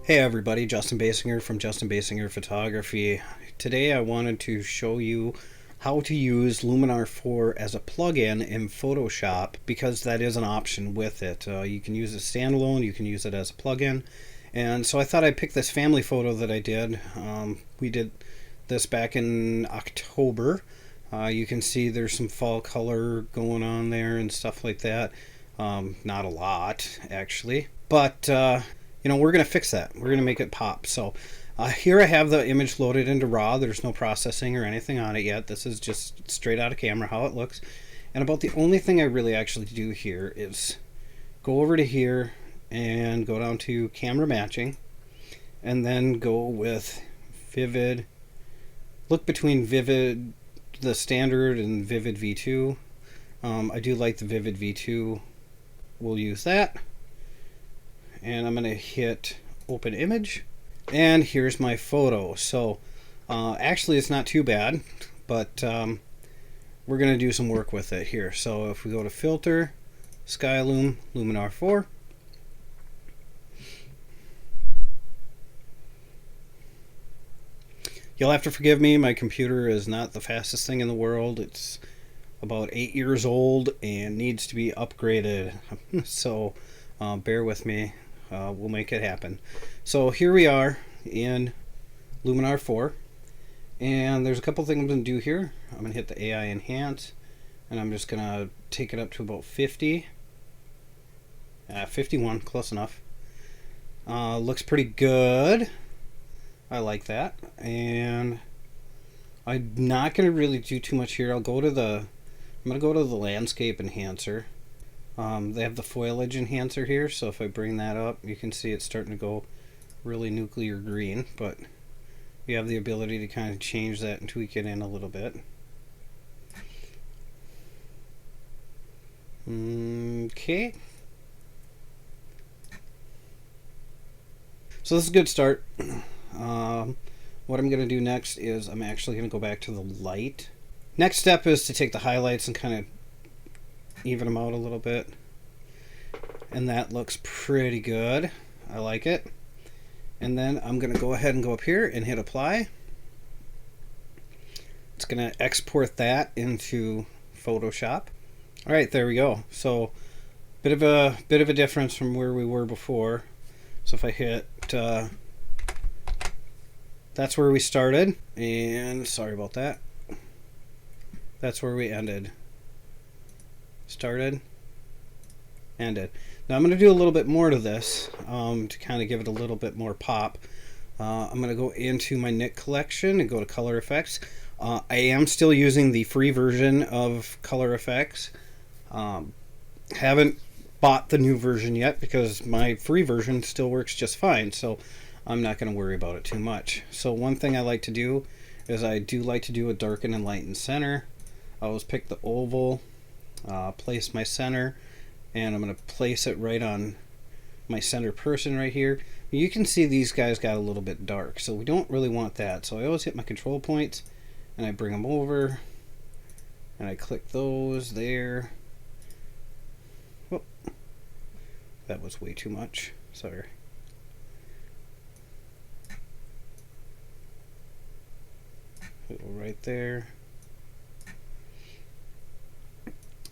Hey everybody, Justin Basinger from Justin Basinger Photography. Today I wanted to show you how to use Luminar 4 as a plugin in Photoshop because that is an option with it. You can use it standalone, you can use it as a plugin. And so I thought I'd pick this family photo that I did. We did this back in October. You can see there's some fall color going on there and stuff like that. Not a lot, actually. But we're going to fix that. We're going to make it pop. So here I have the image loaded into RAW. There's no processing or anything on it yet. This is just straight out of camera how it looks. And about the only thing I really actually do here is go over to here and go down to camera matching and then go with vivid. Look between vivid, the standard, and vivid V2. I do like the vivid V2. We'll use that. And I'm going to hit open image, and here's my photo. So actually it's not too bad, but we're going to do some work with it here. So if we go to filter, Skyloom, Luminar 4, you'll have to forgive me, my computer is not the fastest thing in the world. It's about 8 years old and needs to be upgraded. So bear with me. We'll make it happen. So here we are in Luminar 4, and there's a couple things I'm going to do here. I'm going to hit the AI enhance, and I'm just going to take it up to about 50. 51, close enough. Looks pretty good. I like that. And I'm not going to really do too much here. I'm going to go to the landscape enhancer. They have the foliage enhancer here, so if I bring that up, you can see it's starting to go really nuclear green, but you have the ability to kind of change that and tweak it in a little bit. Okay. So this is a good start. What I'm going to do next is I'm actually going to go back to the light. Next step is to take the highlights and kind of even them out a little bit, and that looks pretty good. I like it. And then I'm going to go ahead and go up here and hit apply. It's going to export that into Photoshop. All right, there we go. So bit of a difference from where we were before. So if I hit that's where we started, and sorry about that, that's where we ended. Started, ended. Now I'm going to do a little bit more to this to kind of give it a little bit more pop. I'm going to go into my Nik Collection and go to color effects. I am still using the free version of color effects. Haven't bought the new version yet because my free version still works just fine, so I'm not going to worry about it too much. So one thing I like to do is I do like to do a darken and lighten center. I always pick the oval, place my center, and I'm going to place it right on my center person right here. You can see these guys got a little bit dark, so we don't really want that. So I always hit my control points and I bring them over and I click those there. Whoop. That was way too much. Sorry. Right there.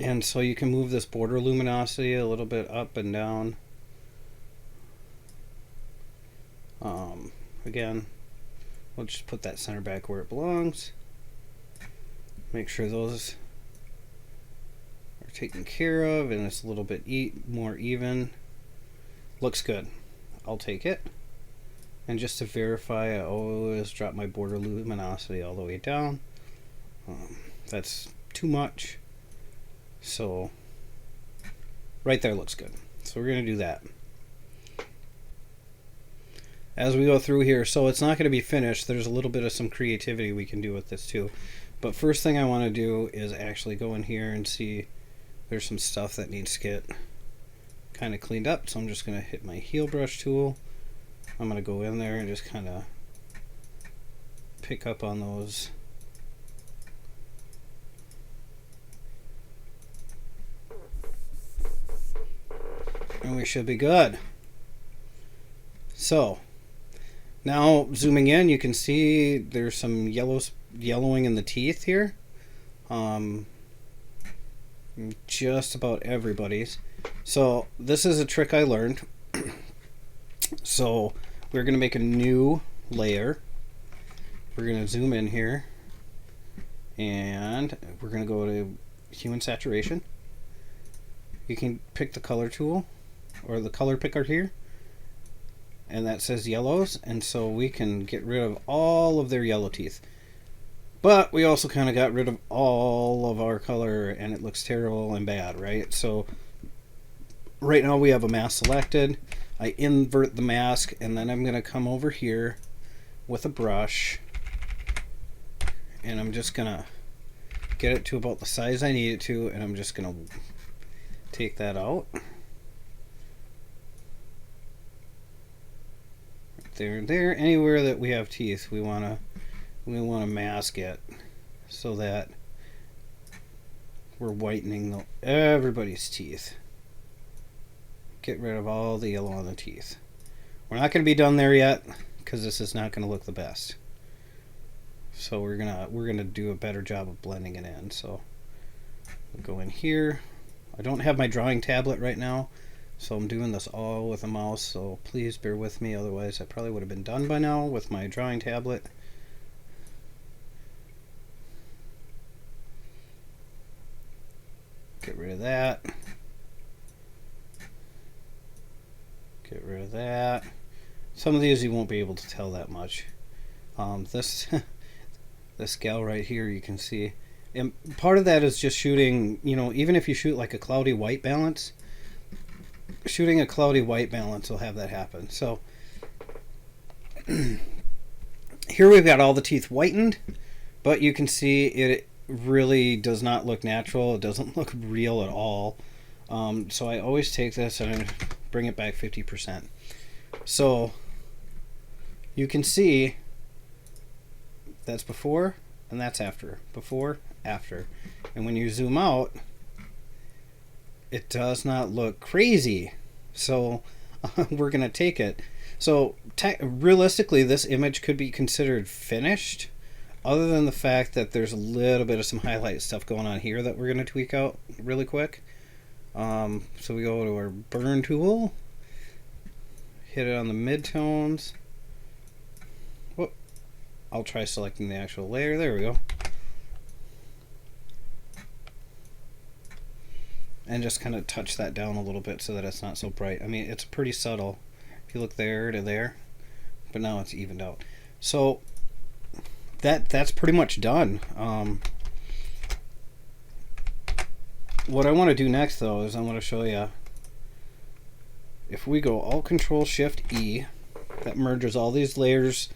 And so you can move this border luminosity a little bit up and down. Again, we'll just put that center back where it belongs. Make sure those are taken care of and it's a little bit more even. Looks good. I'll take it. And just to verify, I always drop my border luminosity all the way down. That's too much. So right there looks good. So we're going to do that as we go through here. So it's not going to be finished. There's a little bit of some creativity we can do with this too. But first thing I want to do is actually go in here and see there's some stuff that needs to get kind of cleaned up. So I'm just going to hit my heel brush tool. I'm going to go in there and just kind of pick up on those and we should be good. So Now zooming in, you can see there's some yellowing in the teeth here. Just about everybody's. So this is a trick I learned. So we're going to make a new layer. We're going to zoom in here, and we're going to go to hue and saturation. You can pick the color tool or the color picker here, and that says yellows, and so we can get rid of all of their yellow teeth. But we also kind of got rid of all of our color, and it looks terrible and bad, right? So right now we have a mask selected. I invert the mask, and then I'm going to come over here with a brush, and I'm just going to get it to about the size I need it to, and I'm just going to take that out. There, anywhere that we have teeth, we want to mask it so that we're whitening everybody's teeth. Get rid of all the yellow on the teeth. We're not going to be done there yet because this is not going to look the best. So we're gonna do a better job of blending it in. So we'll go in here. I don't have my drawing tablet right now, so I'm doing this all with a mouse. So please bear with me. Otherwise, I probably would have been done by now with my drawing tablet. Get rid of that. Get rid of that. Some of these you won't be able to tell that much. This gal right here, you can see. And part of that is just shooting, even if you shoot like a cloudy white balance, shooting a cloudy white balance will have that happen. So here we've got all the teeth whitened, but you can see it really does not look natural. It doesn't look real at all. So I always take this and bring it back 50%. So you can see that's before and that's after. Before, after. And when you zoom out, it does not look crazy. So we're going to take it. So realistically, this image could be considered finished, other than the fact that there's a little bit of some highlight stuff going on here that we're going to tweak out really quick. So we go to our burn tool, hit it on the midtones. Whoop. I'll try selecting the actual layer. There we go. And just kind of touch that down a little bit so that it's not so bright. I mean, it's pretty subtle. If you look there to there, but now it's evened out. So that's pretty much done. What I want to do next, though, is I want to show you, if we go Alt Control Shift E, that merges all these layers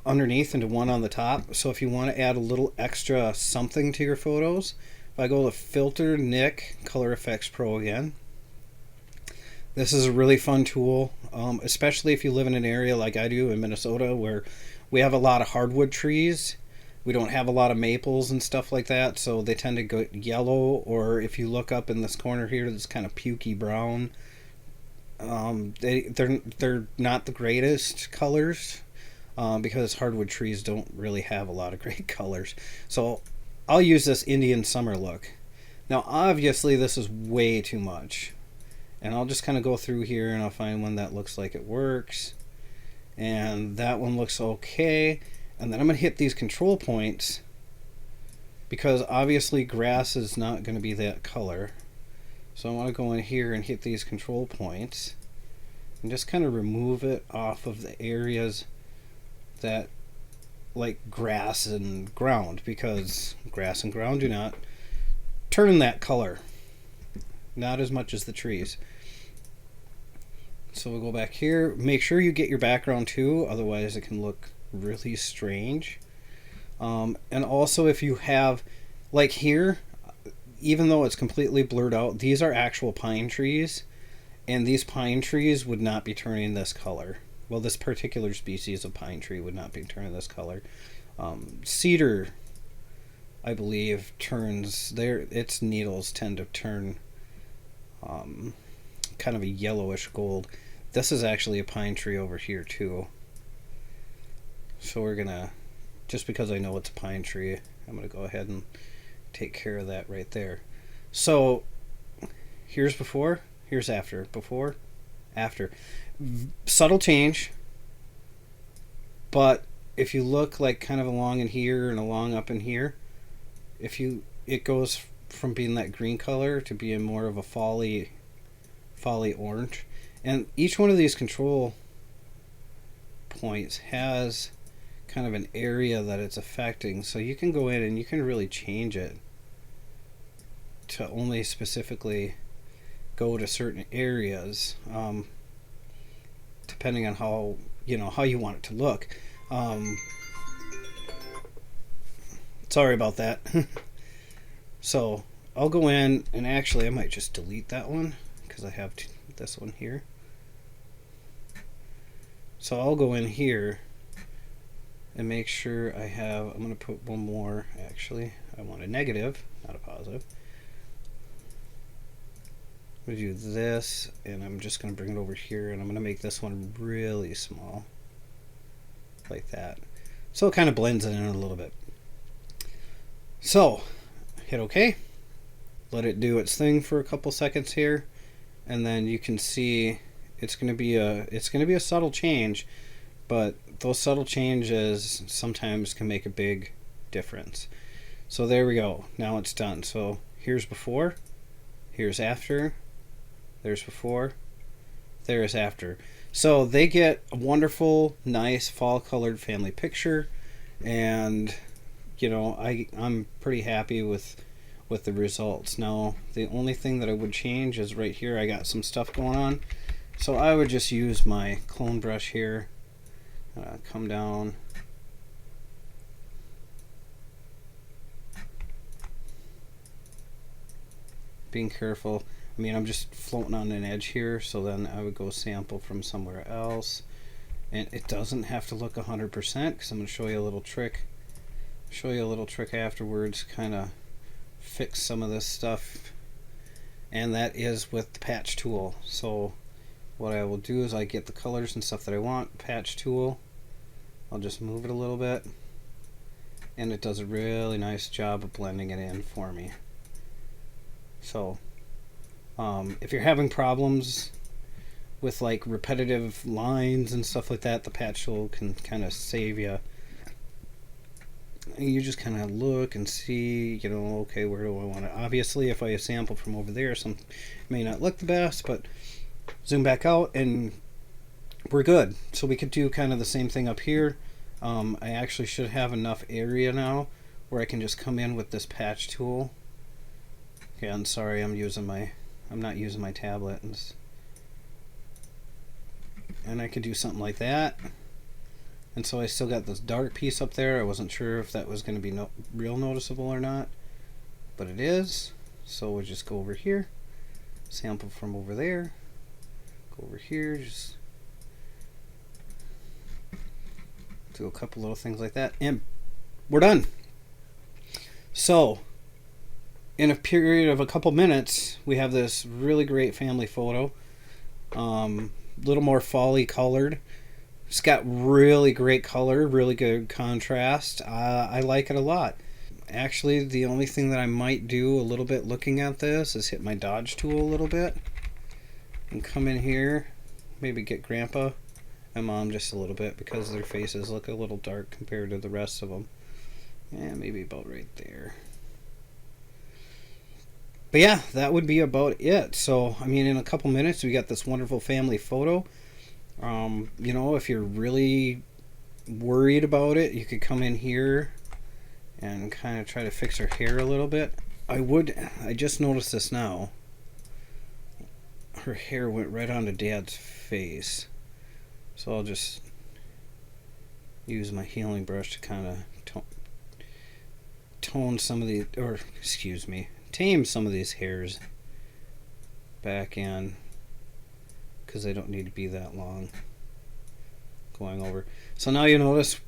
underneath into one on the top. So if you want to add a little extra something to your photos, if I go to Filter, Nik, Color Effects Pro again, this is a really fun tool, especially if you live in an area like I do in Minnesota, where we have a lot of hardwood trees. We don't have a lot of maples and stuff like that, so they tend to go yellow, or if you look up in this corner here, this kind of pukey brown. They're not the greatest colors, because hardwood trees don't really have a lot of great colors. So I'll use this Indian summer look. Now obviously this is way too much, and I'll just kind of go through here and I'll find one that looks like it works, and that one looks okay. And then I'm going to hit these control points, because obviously grass is not going to be that color. So I want to go in here and hit these control points and just kind of remove it off of the areas that, like grass and ground, because grass and ground do not turn that color, not as much as the trees. So we'll go back here. Make sure you get your background too, otherwise it can look really strange. And also, if you have, like here, even though it's completely blurred out, these are actual pine trees, and these pine trees would not be turning this color. Well, this particular species of pine tree would not be turning this color. Cedar, I believe, turns its needles tend to turn kind of a yellowish gold. This is actually a pine tree over here too. So we're gonna, just because I know it's a pine tree, I'm gonna go ahead and take care of that right there. So here's before, here's after. Before, after. Subtle change, but if you look like kind of along in here and along up in here, it goes from being that green color to being more of a folly orange. And each one of these control points has kind of an area that it's affecting, so you can go in and you can really change it to only specifically go to certain areas, depending on how you want it to look. Sorry about that. So I'll go in, and actually I might just delete that one because I have this one here. So I'll go in here and make sure I have, I'm going to put one more, actually. I want a negative, not a positive. I'm going to do this, and I'm just going to bring it over here, and I'm going to make this one really small, like that. So it kind of blends it in a little bit. So hit OK, let it do its thing for a couple seconds here, and then you can see it's going to be a subtle change, but those subtle changes sometimes can make a big difference. So there we go. Now it's done. So here's before, here's after, there's before, there's after. So they get a wonderful, nice fall colored family picture, and I'm pretty happy with the results. Now the only thing that I would change is right here I got some stuff going on, so I would just use my clone brush here, come down, being careful. I mean, I'm just floating on an edge here, so then I would go sample from somewhere else, and it doesn't have to look 100% because I'm going to show you a little trick. Afterwards, kind of fix some of this stuff, and that is with the patch tool. So what I will do is I get the colors and stuff that I want, patch tool, I'll just move it a little bit, and it does a really nice job of blending it in for me. So if you're having problems with like repetitive lines and stuff like that, the patch tool can kind of save you. You just kind of look and see, okay, where do I want it? Obviously, if I sample from over there, some may not look the best, but zoom back out and we're good. So we could do kind of the same thing up here. I actually should have enough area now where I can just come in with this patch tool. Okay, I'm sorry, I'm not using my tablet, and I could do something like that. And so I still got this dark piece up there. I wasn't sure if that was going to be real noticeable or not, but it is. So we'll just go over here, sample from over there, go over here, just do a couple little things like that, and we're done. So in a period of a couple minutes, we have this really great family photo, little more fall-y colored. It's got really great color, really good contrast. I like it a lot. Actually, the only thing that I might do a little bit looking at this is hit my dodge tool a little bit and come in here, maybe get Grandpa and Mom just a little bit because their faces look a little dark compared to the rest of them. Yeah, maybe about right there. But yeah, that would be about it. So, I mean, in a couple minutes, we got this wonderful family photo. If you're really worried about it, you could come in here and kind of try to fix her hair a little bit. I just noticed this now. Her hair went right onto Dad's face. So I'll just use my healing brush to kind of tame some of these hairs back in, because they don't need to be that long going over. So now you notice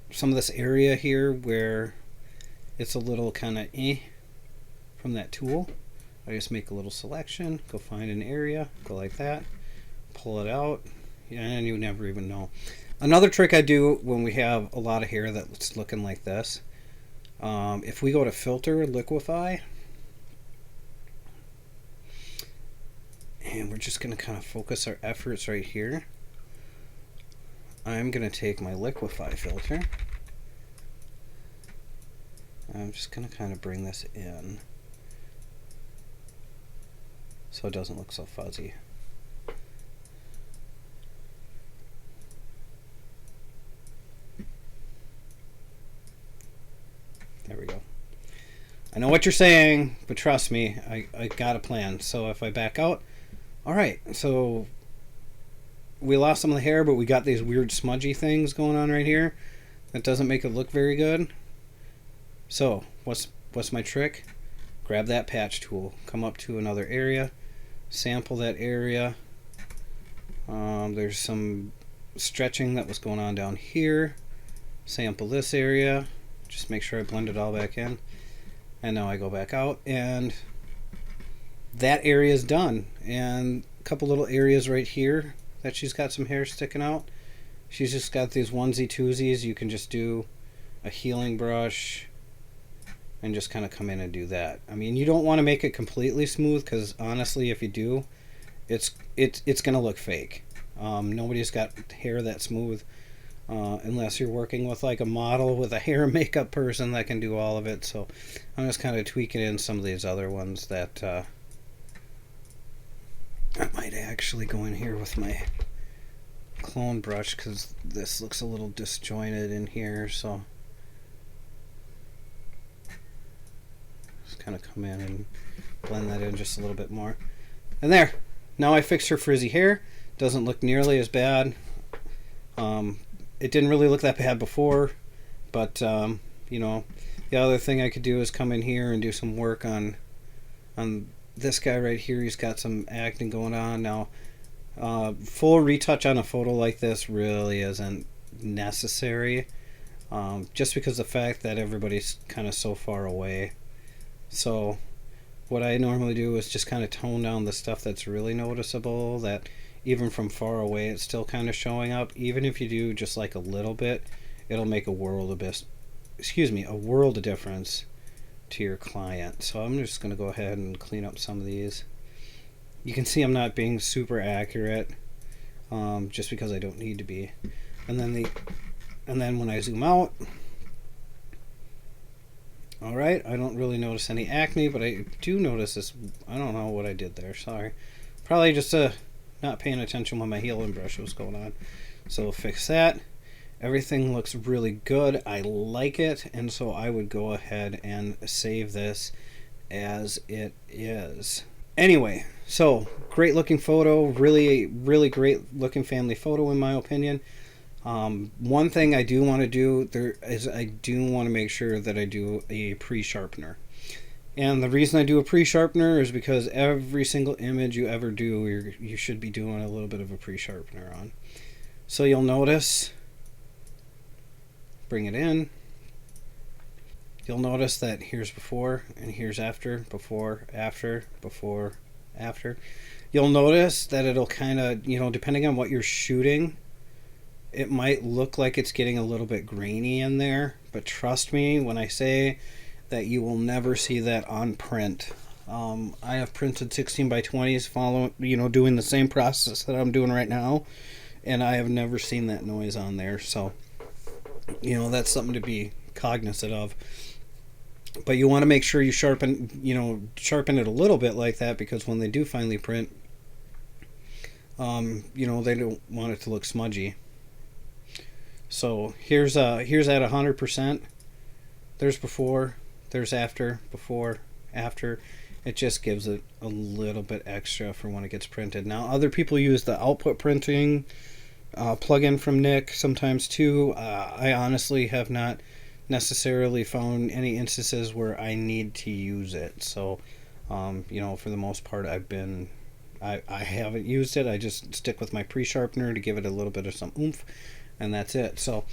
some of this area here where it's a little kind of from that tool. I just make a little selection, go find an area, go like that, pull it out, and you never even know. Another trick I do when we have a lot of hair that's looking like this, if we go to filter, liquefy, and we're just going to kind of focus our efforts right here. I'm going to take my liquefy filter. I'm just going to kind of bring this in so it doesn't look so fuzzy. There we go. I know what you're saying, but trust me, I got a plan. So if I back out, alright, so we lost some of the hair, but we got these weird smudgy things going on right here. That doesn't make it look very good. So, what's my trick? Grab that patch tool, come up to another area, sample that area. There's some stretching that was going on down here. Sample this area. Just make sure I blend it all back in. And now I go back out, and that area is done. And a couple little areas right here that she's got some hair sticking out. She's just got these onesie twosies. You can just do a healing brush and just kind of come in and do that. I mean, you don't want to make it completely smooth, because honestly, if you do, it's gonna look fake. Nobody's got hair that smooth, unless you're working with like a model with a hair and makeup person that can do all of it. So I'm just kind of tweaking in some of these other ones that I might actually go in here with my clone brush, because this looks a little disjointed in here. So just kind of come in and blend that in just a little bit more. And there, now I fixed her frizzy hair. Doesn't look nearly as bad. It didn't really look that bad before, but you know, the other thing I could do is come in here and do some work on this guy right here. He's got some acne going on now. Full retouch on a photo like this really isn't necessary, just because of the fact that everybody's kind of so far away. So what I normally do is just kind of tone down the stuff that's really noticeable, that even from far away it's still kind of showing up. Even if you do just like a little bit, it'll make a world of difference to your client. So I'm just going to go ahead and clean up some of these. You can see I'm not being super accurate, just because I don't need to be. And then when I zoom out, alright, I don't really notice any acne, but I do notice this. I don't know what I did there, sorry. Probably just not paying attention when my healing brush was going on. So we'll fix that. Everything looks really good. I like it, and so I would go ahead and save this as it is. Anyway, so great looking photo, really great looking family photo in my opinion. One thing I do want to do there is I do want to make sure that I do a pre-sharpener. And the reason I do a pre-sharpener is because every single image you ever do, you should be doing a little bit of a pre-sharpener on. So you'll notice, bring it in, you'll notice that here's before and here's after, before, after, before, after. You'll notice that it'll kind of, you know, depending on what you're shooting, it might look like it's getting a little bit grainy in there, but trust me when I say that you will never see that on print. I have printed 16x20s doing the same process that I'm doing right now, and I have never seen that noise on there. So, you know, that's something to be cognizant of. But you want to make sure you sharpen it a little bit like that, because when they do finally print, they don't want it to look smudgy. So here's at 100%. There's before, there's after, before, after. It just gives it a little bit extra for when it gets printed. Now, other people use the output printing plugin from Nik sometimes too. I honestly have not necessarily found any instances where I need to use it. So, for the most part, I haven't used it. I just stick with my pre-sharpener to give it a little bit of some oomph, and that's it. So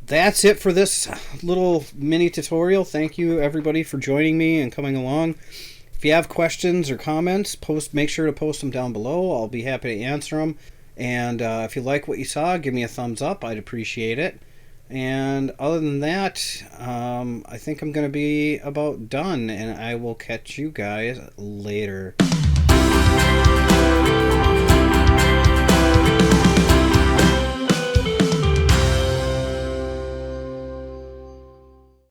that's it for this little mini tutorial. Thank you everybody for joining me and coming along. If you have questions or comments, make sure to post them down below. I'll be happy to answer them. And if you like what you saw, give me a thumbs up. I'd appreciate it. And other than that, I think I'm going to be about done, and I will catch you guys later.